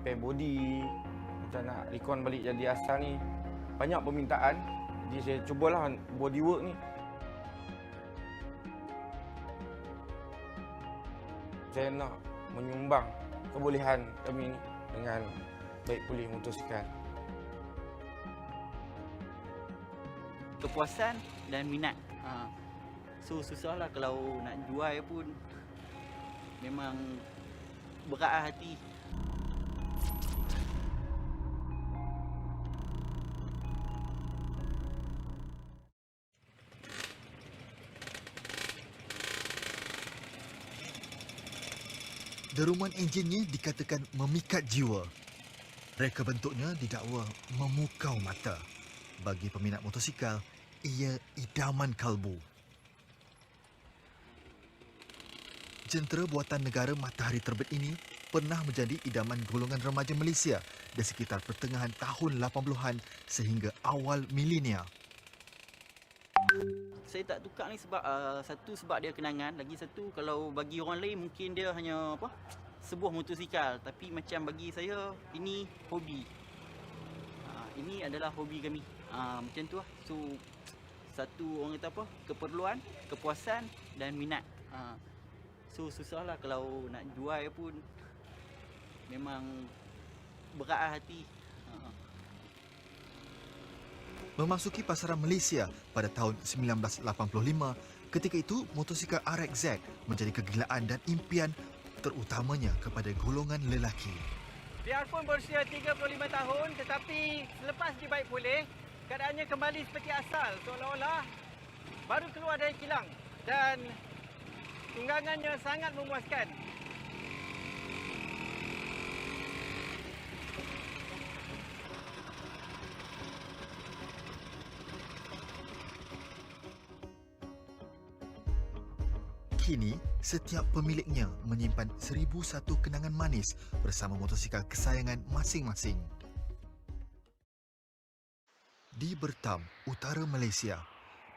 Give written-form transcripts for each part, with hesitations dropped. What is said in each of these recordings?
repair body, macam nak recon balik jadi asal ni. Banyak permintaan, jadi saya cubalah bodywork ni. Saya nak menyumbang kebolehan kami ni dengan baik pulih motosikal. Kepuasan dan minat. So susahlah kalau nak jual pun memang berat hati. Deruman enjinnya dikatakan memikat jiwa. Reka bentuknya didakwa memukau mata. Bagi peminat motosikal, ia idaman kalbu. Jentera buatan negara Matahari Terbit ini pernah menjadi idaman golongan remaja Malaysia di sekitar pertengahan tahun 80-an sehingga awal milenia. Saya tak tukar ni sebab satu sebab dia kenangan, lagi satu kalau bagi orang lain mungkin dia hanya sebuah motosikal, tapi macam bagi saya ini hobi. Ini adalah hobi kami. Macam tu lah. So satu orang kata keperluan, kepuasan dan minat. So susahlah kalau nak jual pun memang berat hati. Memasuki pasaran Malaysia pada tahun 1985, ketika itu motosikal RXZ menjadi kegilaan dan impian terutamanya kepada golongan lelaki. Biarpun berusia 35 tahun tetapi selepas dibaik pulih, keadaannya kembali seperti asal, seolah-olah baru keluar dari kilang dan tunggangannya sangat memuaskan. Kini, setiap pemiliknya menyimpan 1001 kenangan manis bersama motosikal kesayangan masing-masing. Di Bertam, utara Malaysia,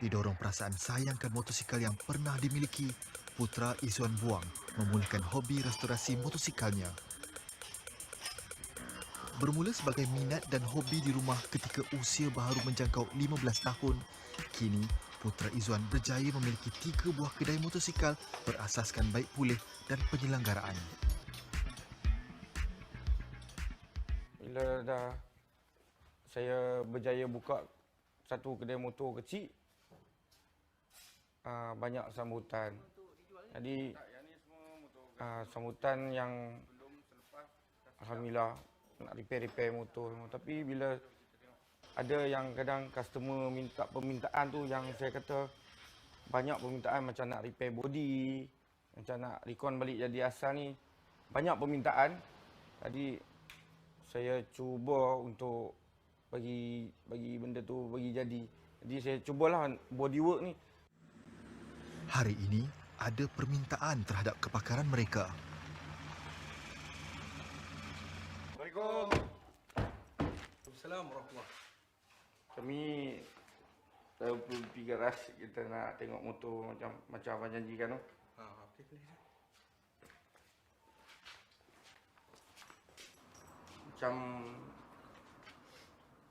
didorong perasaan sayangkan motosikal yang pernah dimiliki, Putra Izzuan Buang memulihkan hobi restorasi motosikalnya. Bermula sebagai minat dan hobi di rumah ketika usia baru menjangkau 15 tahun, kini Putra Izzuan berjaya memiliki 3 buah kedai motosikal berasaskan baik pulih dan penyelenggaraan. Bila dah saya berjaya buka satu kedai motor kecil, banyak sambutan. Jadi sambutan yang alhamdulillah nak repair motor semua. Tapi bila ada yang kadang customer minta permintaan tu yang saya kata banyak permintaan macam nak repair body, macam nak recon balik jadi asal ni. Banyak permintaan. Jadi saya cuba untuk bagi benda tu bagi jadi. Jadi saya cubalah bodywork ni. Hari ini ada permintaan terhadap kepakaran mereka. Assalamualaikum. Assalamualaikum warahmatullahi. Kami saya pergi garaj, kita nak tengok motor macam abang janjikan tu. Okey.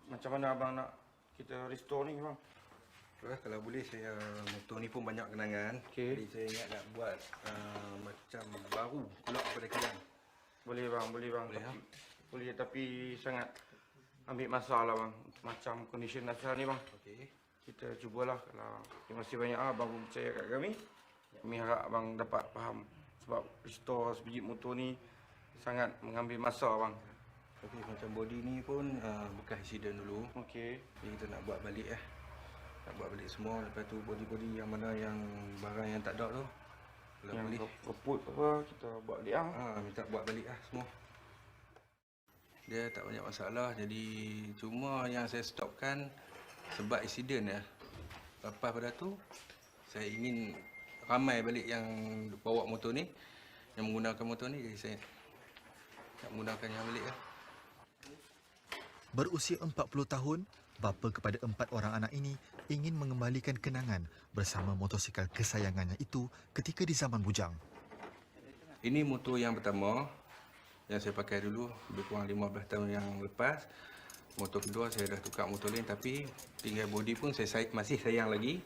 Macam mana abang nak kita restore ni bang? Kalau boleh saya motor ni pun banyak kenangan. Okey. Jadi saya ingat nak buat macam baru pula pada kilang. Boleh bang. Boleh tapi sangat ambil masa lah bang. Macam condition asal ni bang. Okey. Kita cubalah. Kalau terima kasih banyak abang percaya kat kami. Kami harap abang dapat faham sebab restore sebiji motor ni sangat mengambil masa bang. Okey, macam body ni pun bekas accident dulu. Okey. Jadi kita nak buat balik Nak buat balik semua. Lepas tu body-body yang mana yang barang yang tak ada tu, kalau Yang boleh keput apa kita buat dia. minta buat balik semua. Dia tak banyak masalah. Jadi cuma yang saya stopkan sebab accident Lepas pada tu saya ingin ramai balik yang bawa motor ni, yang menggunakan motor ni. Jadi saya nak menggunakan yang balik Berusia 40 tahun, bapa kepada 4 orang anak ini ingin mengembalikan kenangan bersama motosikal kesayangannya itu ketika di zaman bujang. Ini motor yang pertama. yang saya pakai dulu lebih kurang 15 tahun yang lepas. Motor kedua saya dah tukar motor lain, tapi tinggal body pun saya masih sayang lagi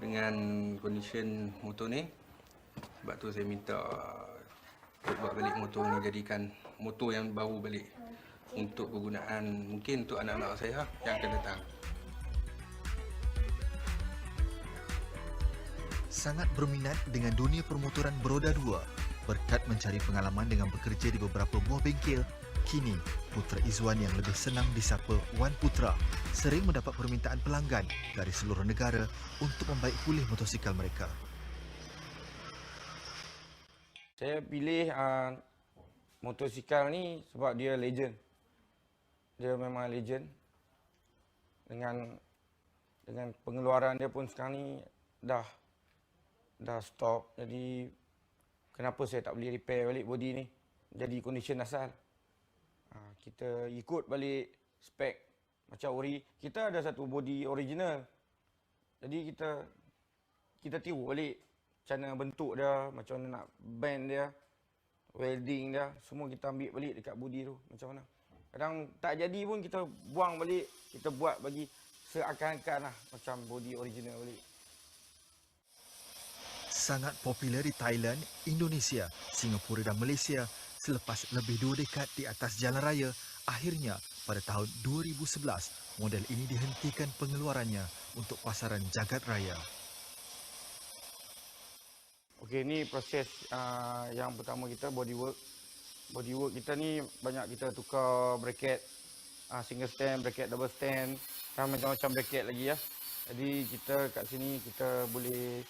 dengan condition motor ni. Sebab tu saya minta buat balik motor ni, jadikan motor yang baru balik untuk kegunaan mungkin untuk anak-anak saya yang akan datang. Sangat berminat dengan dunia permotoran beroda dua. Berkat mencari pengalaman dengan bekerja di beberapa buah bengkel, kini Putra Izwan yang lebih senang disapa Wan Putra sering mendapat permintaan pelanggan dari seluruh negara untuk membaik pulih motosikal mereka. Saya pilih motosikal ni sebab dia legend. Dia memang legend. Dengan pengeluaran dia pun sekarang ni dah stop. Jadi kenapa saya tak boleh repair balik body ni jadi condition asal. Kita ikut balik spek macam ori. Kita ada satu body original. Jadi kita tiru balik macam mana bentuk dia, macam mana nak bend dia, welding dia, semua kita ambil balik dekat body tu macam mana. Kadang tak jadi pun kita buang balik, kita buat bagi seakan-akan lah macam body original balik. Sangat popular di Thailand, Indonesia, Singapura dan Malaysia selepas lebih 2 dekad di atas jalan raya. Akhirnya pada tahun 2011, model ini dihentikan pengeluarannya untuk pasaran jagat raya. Okey, ni proses yang pertama kita bodywork. Bodywork kita ni banyak kita tukar bracket, single stand, bracket double stand, dan macam-macam bracket lagi ya. Jadi kita kat sini kita boleh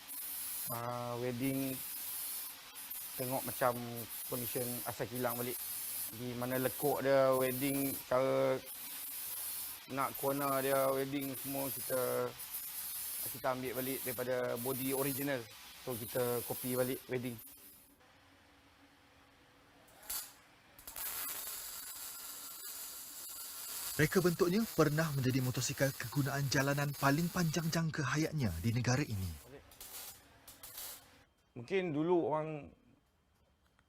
welding, tengok macam condition asal kilang balik. Di mana lekuk dia welding, cara nak corner dia welding semua kita ambil balik daripada body original. So kita copy balik welding. Reka bentuknya pernah menjadi motosikal kegunaan jalanan paling panjang jangka hayatnya di negara ini. Mungkin dulu orang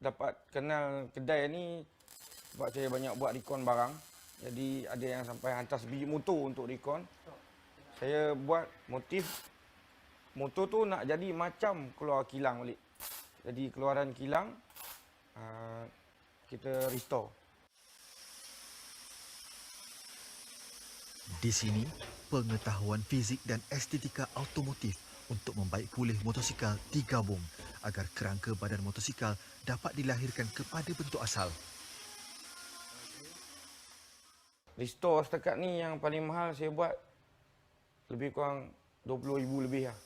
dapat kenal kedai ni sebab saya banyak buat recon barang. Jadi ada yang sampai hantar sebiji motor untuk recon. Saya buat motor tu nak jadi macam keluar kilang balik. Jadi keluaran kilang kita restore. Di sini, pengetahuan fizik dan estetika automotif untuk membaik pulih motosikal digabung agar kerangka badan motosikal dapat dilahirkan kepada bentuk asal. Restore setakat ni yang paling mahal saya buat lebih kurang 20,000 lebih lah.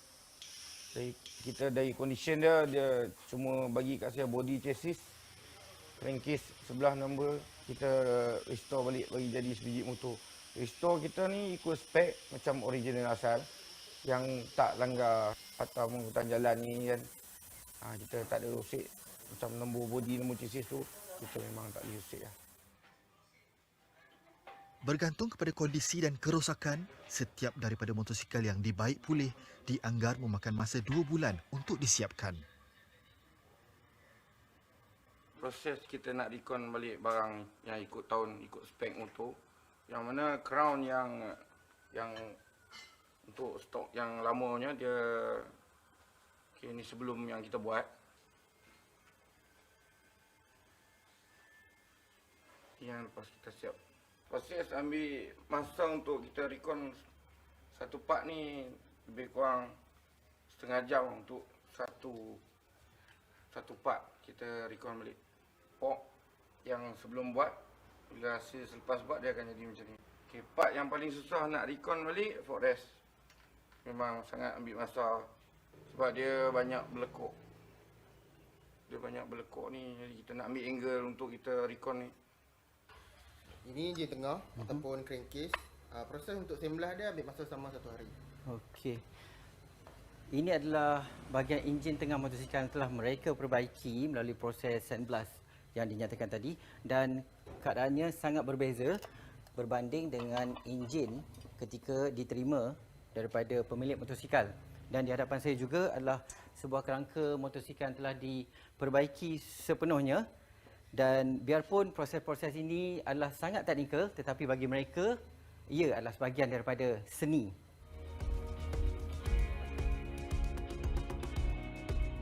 Dari condition dia cuma bagi kat saya body chassis, crankcase sebelah number, kita restore balik bagi jadi sebiji motor. Restore kita ni ikut spek macam original asal yang tak langgar atau penghutan jalan ni kan. Kita tak ada rosek macam nombor body, nombor chassis tu kita memang tak boleh rosek lah. Bergantung kepada kondisi dan kerosakan, setiap daripada motosikal yang dibaik pulih dianggar memakan masa 2 bulan untuk disiapkan. Proses kita nak recon balik barang yang ikut tahun, ikut spek motor. Yang mana crown yang untuk stok yang lamanya dia ni sebelum yang kita buat. Yang lepas kita siap. Proses ambil masa untuk kita recon satu part ni lebih kurang setengah jam untuk satu part kita recon balik. Fork yang sebelum buat, bila hasil selepas buat dia akan jadi macam ni. Okay, part yang paling susah nak recon balik fork rest. Memang sangat ambil masa sebab dia banyak berlekuk. Dia banyak berlekuk ni, jadi kita nak ambil angle untuk kita recon ni. Ini enjin tengah ataupun crankcase. Proses untuk semblah dia ambil masa sama 1 hari. Okey. Ini adalah bahagian enjin tengah motosikal yang telah mereka perbaiki melalui proses sandblast yang dinyatakan tadi, dan keadaannya sangat berbeza berbanding dengan enjin ketika diterima daripada pemilik motosikal. Dan di hadapan saya juga adalah sebuah kerangka motosikal yang telah diperbaiki sepenuhnya Dan biarpun proses-proses ini adalah sangat teknikal, tetapi bagi mereka, ia adalah sebahagian daripada seni.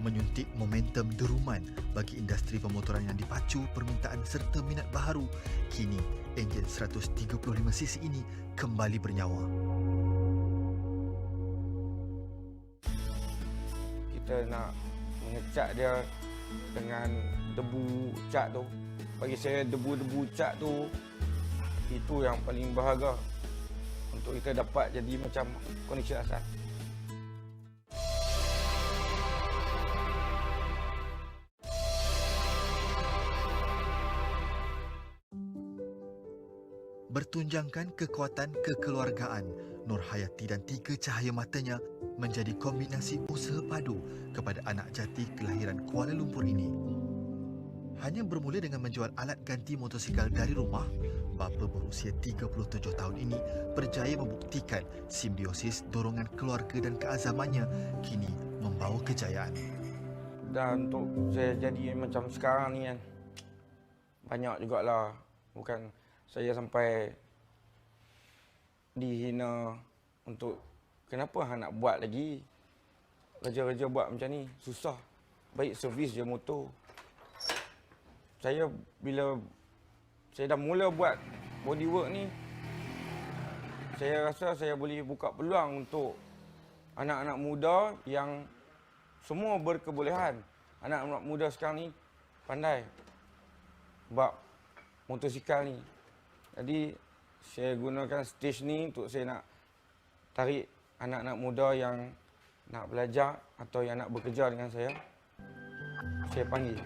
Menyuntik momentum deruman bagi industri pemotoran yang dipacu permintaan serta minat baharu, kini enjin 135cc ini kembali bernyawa. Kita nak mengecat dia dengan debu cat tu. Bagi saya debu-debu cat tu itu yang paling berharga untuk kita dapat jadi macam kondisi asal. Bertunjangkan kekuatan kekeluargaan, Nur Hayati dan 3 cahaya matanya menjadi kombinasi usaha padu kepada anak jati kelahiran Kuala Lumpur ini. Hanya bermula dengan menjual alat ganti motosikal dari rumah, bapa berusia 37 tahun ini berjaya membuktikan simbiosis dorongan keluarga dan keazamannya kini membawa kejayaan. Dan untuk saya jadi macam sekarang ni kan, banyak jugalah. Bukan saya sampai dihina untuk kenapa hang nak buat lagi. Kerja-kerja buat macam ni susah. Baik servis je motor. Saya bila saya dah mula buat bodywork ni, saya rasa saya boleh buka peluang untuk anak-anak muda yang semua berkebolehan. Anak-anak muda sekarang ni pandai bab motosikal ni. Jadi saya gunakan stage ni untuk saya nak tarik anak-anak muda yang nak belajar atau yang nak bekerja dengan saya. Saya panggil.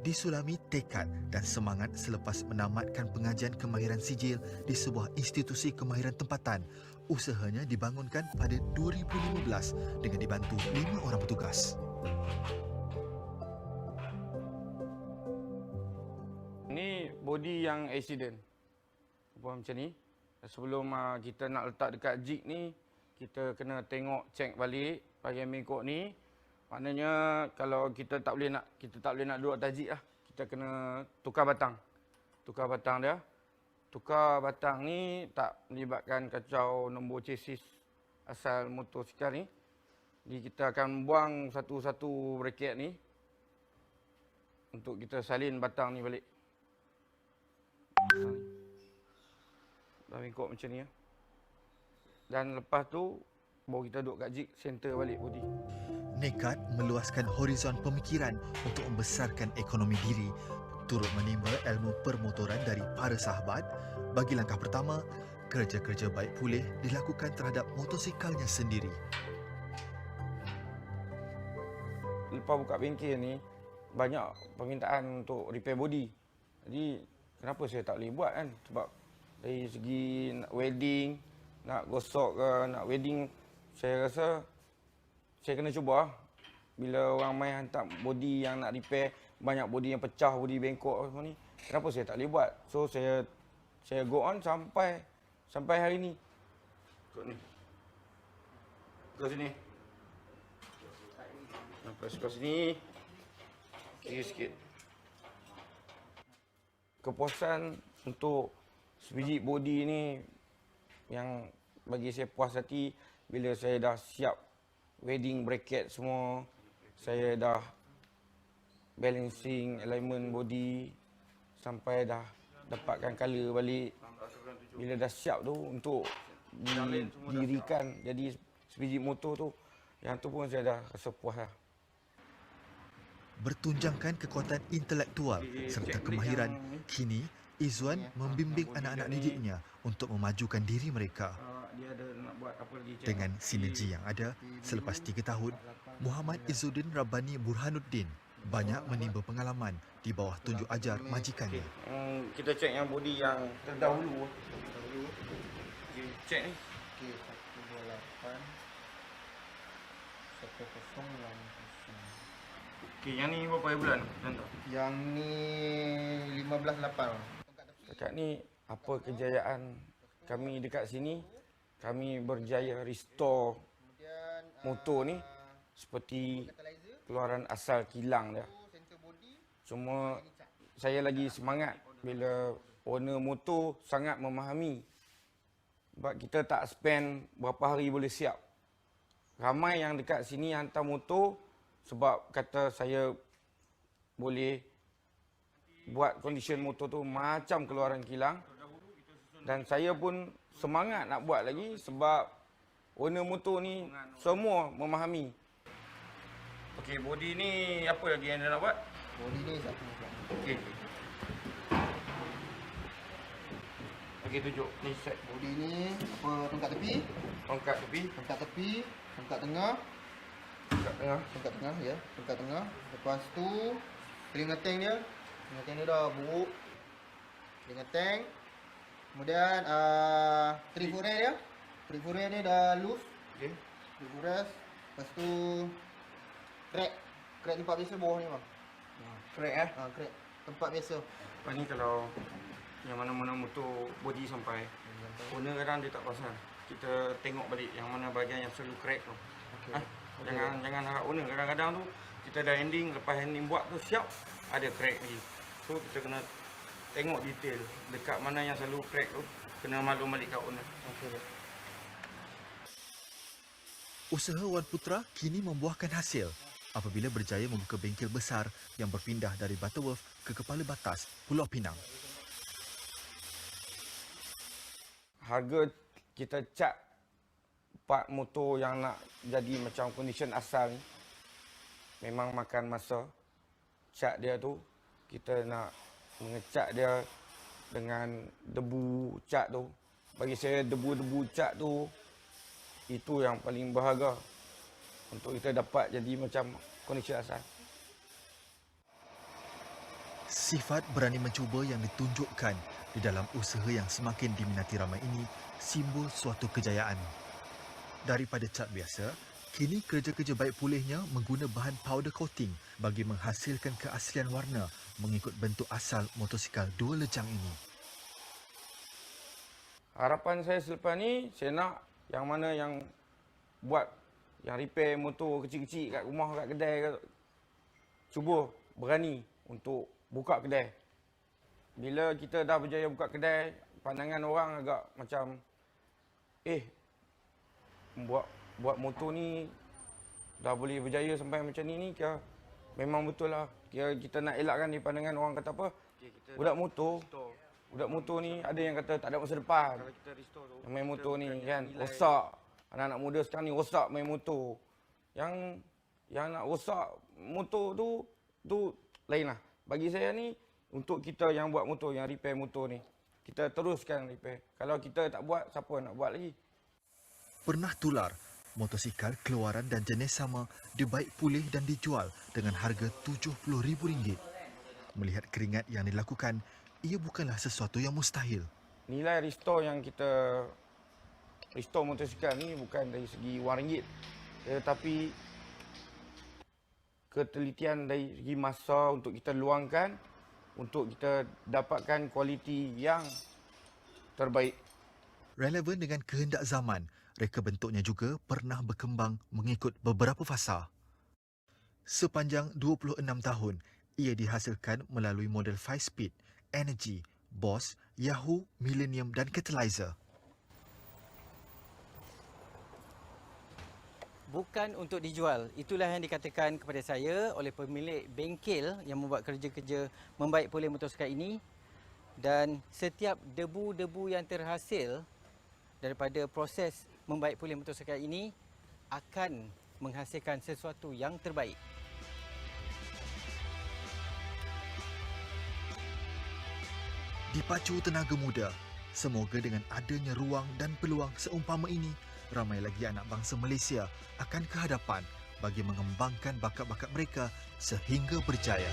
Disulami tekad dan semangat selepas menamatkan pengajian kemahiran sijil di sebuah institusi kemahiran tempatan, usahanya dibangunkan pada 2015 dengan dibantu 5 orang petugas. Ni body yang accident. Buat macam ni. Sebelum kita nak letak dekat jig ni, kita kena tengok, check balik bahagian bengkok ni. Maknanya kalau kita tak boleh nak duduk atas jig lah. Kita kena tukar batang. Tukar batang dia. Tukar batang ni tak melibatkan kacau nombor chassis asal motosikal ni. Jadi kita akan buang satu-satu braket ni untuk kita salin batang ni balik. Dah bengkok macam ni ya. Dan lepas tu baru kita duduk kat jig center balik body. Nekat meluaskan horizon pemikiran untuk membesarkan ekonomi diri, turut menimba ilmu permotoran dari para sahabat. Bagi langkah pertama, kerja-kerja baik pulih dilakukan terhadap motosikalnya sendiri. Lepas buka bengkel ni, banyak permintaan untuk repair body. Jadi kenapa saya tak boleh buat kan? Sebab dari segi nak welding, nak gosok ke, nak welding, saya rasa saya kena cuba. Bila orang main hantar body yang nak repair, banyak body yang pecah, body bengkok semua ni, kenapa saya tak boleh buat? So saya go on sampai hari ni. Kau ni. Kau sini. Sampai sebelah sini. Kiri sikit. Kepuasan untuk sebiji body ni yang bagi saya puas hati bila saya dah siap wedding bracket semua, saya dah balancing alignment body sampai dah dapatkan color balik. Bila dah siap tu untuk didirikan jadi sebiji motor tu, yang tu pun saya dah rasa puas lah. Bertunjangkan kekuatan intelektual serta kemahiran, kini Izzuan membimbing anak-anak didiknya untuk memajukan diri mereka. Dengan sinergi yang ada, selepas 3 tahun, Muhammad Izzuddin Rabbani Burhanuddin banyak menimba pengalaman di bawah tunjuk ajar majikannya. Kita cek yang body yang terdahulu. Cek ni. Okey, 128 1060. Okey, yang ni berapa bulan? Contoh. Yang ni 15.8. Dekat ni apa kejayaan kami dekat sini, kami berjaya restore motor ni seperti keluaran asal kilang dia. Cuma saya lagi semangat bila owner motor sangat memahami. Sebab kita tak spend berapa hari boleh siap. Ramai yang dekat sini hantar motor sebab kata saya boleh buat condition motor tu macam keluaran kilang. Dan saya pun semangat nak buat lagi sebab owner motor ni semua memahami. Okey, body ni apa lagi yang anda nak buat? Body ni satu. Okey. Okey, tunjuk. Ni set Body ni apa, tongkat tepi, tongkat tepi, tongkat tepi, tongkat tengah, tongkat tengah. tongkat tengah ya, tongkat tengah. Lepas tu telinga tank dia. Telinga tank dia dah buruk. Telinga tank. Kemudian trip foot rail dia. Trip foot rail dia dah loose. Okey. Trip foot rail. Lepas tu crack. Crack tempat biasa bawah ni bang. Crack Crack tempat biasa. Lepas ni kalau yang mana-mana motor body sampai, owner kadang dia tak pasal. Kita tengok balik yang mana bahagian yang selalu crack tu. Okey. Jangan harap owner. Kadang-kadang tu kita dah ending, lepas ending buat tu siap, ada crack lagi. So kita kena tengok detail dekat mana yang selalu crack tu, kena maklum balik kat owner. Okey. Usaha Wan Putra kini membuahkan hasil apabila berjaya membuka bengkel besar yang berpindah dari Butterworth ke Kepala Batas, Pulau Pinang. Harga kita cat part motor yang nak jadi macam condition asal ni memang makan masa. Cat dia tu kita nak mengecat dia dengan debu cat tu. Bagi saya debu-debu cat tu itu yang paling berharga untuk kita dapat jadi macam condition asal. Sifat berani mencuba yang ditunjukkan di dalam usaha yang semakin diminati ramai ini simbol suatu kejayaan. Daripada cat biasa, kini kerja-kerja baik pulihnya mengguna bahan powder coating bagi menghasilkan keaslian warna mengikut bentuk asal motosikal dua lejang ini. Harapan saya selepas ni, saya nak yang mana yang buat, yang repair motor kecil-kecil kat rumah, kat kedai, cuba berani untuk buka kedai. Bila kita dah berjaya buka kedai, pandangan orang agak macam, buat motor ni dah boleh berjaya sampai macam ni kira memang betul lah. Kira kita nak elakkan di pandangan orang kata apa, budak motor ni ada yang kata tak ada masa depan. Yang main motor ni kan, rosak. Anak-anak muda sekarang ni rosak main motor. Yang nak rosak motor tu lain lah. Bagi saya ni, untuk kita yang buat motor, yang repair motor ni, kita teruskan repair. Kalau kita tak buat, siapa nak buat lagi? Pernah tular, motosikal keluaran dan jenis sama dibaik pulih dan dijual dengan harga RM70,000. Melihat keringat yang dilakukan, ia bukanlah sesuatu yang mustahil. Nilai restore yang kita restore motosikal ni bukan dari segi RM1, tetapi ketelitian dari segi masa untuk kita luangkan untuk kita dapatkan kualiti yang terbaik. Relevan dengan kehendak zaman, reka bentuknya juga pernah berkembang mengikut beberapa fasa. Sepanjang 26 tahun, ia dihasilkan melalui model 5-speed, Energy, Boss, Yahoo, Millennium dan Catalyzer. Bukan untuk dijual. Itulah yang dikatakan kepada saya oleh pemilik bengkel yang membuat kerja-kerja membaik pulih motosikal ini. Dan setiap debu-debu yang terhasil daripada proses membaik pulih motosikal ini akan menghasilkan sesuatu yang terbaik. Dipacu tenaga muda, semoga dengan adanya ruang dan peluang seumpama ini, ramai lagi anak bangsa Malaysia akan ke hadapan bagi mengembangkan bakat-bakat mereka sehingga berjaya.